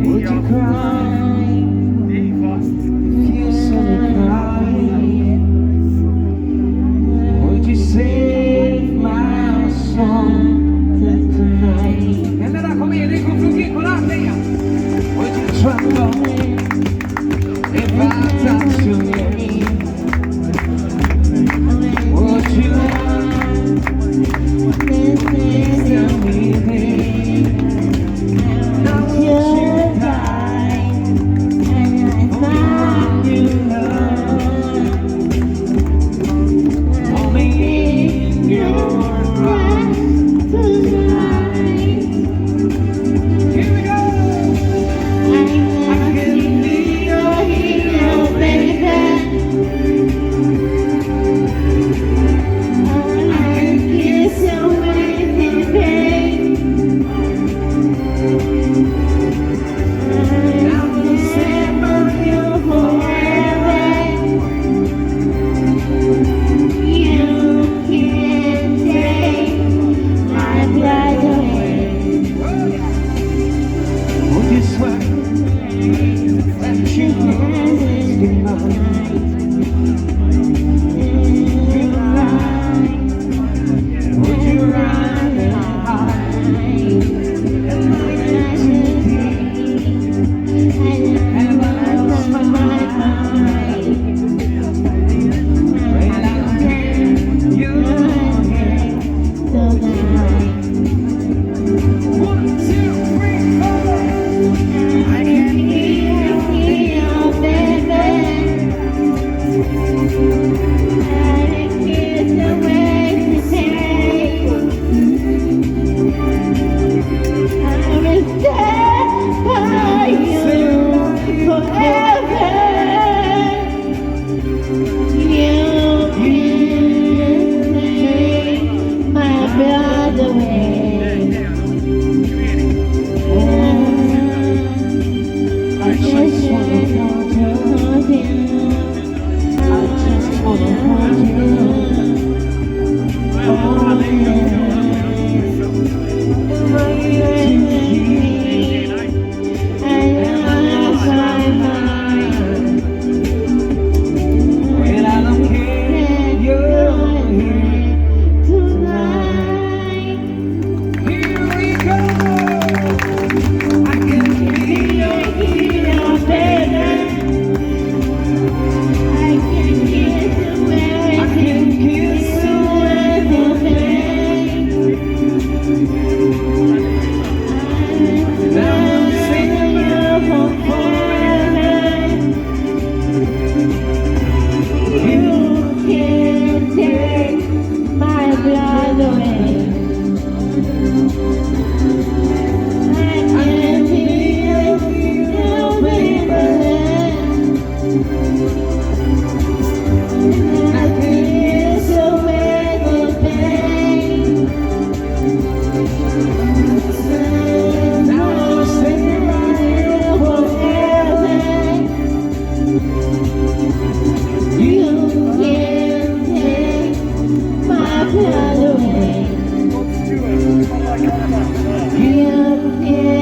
Would you cry if you saw me crying? Would you save my soul tonight? E allora come dico fluchi con la teglia. Would you tremble if I touch your lips? Would you tell me this? Now would you die for the one you love? Only in your arms tonight. Here we go. I can be your hero, baby. I can kiss you with pain. I will remember you forever. You can't take my blood away. Would you swear that you can't deny? Would you run and hide and lie too deep? And I lost my mind when I don't care you're here tonight. 1, 2, 3, 4. I can hear your baby. I can kiss the way you say. I will stand by you forever. You can take my blood away. I just wanna hold you. I just wanna hold you. Oh, yeah. When I don't care, you're here tonight. Here we go. I can be your hero, baby. I can kiss you with your pain. I will sing you forever. You can't take my blood away. I can feel you, baby. I can kiss you with your pain. I will stay right here forever. You can't take my blood away. You can't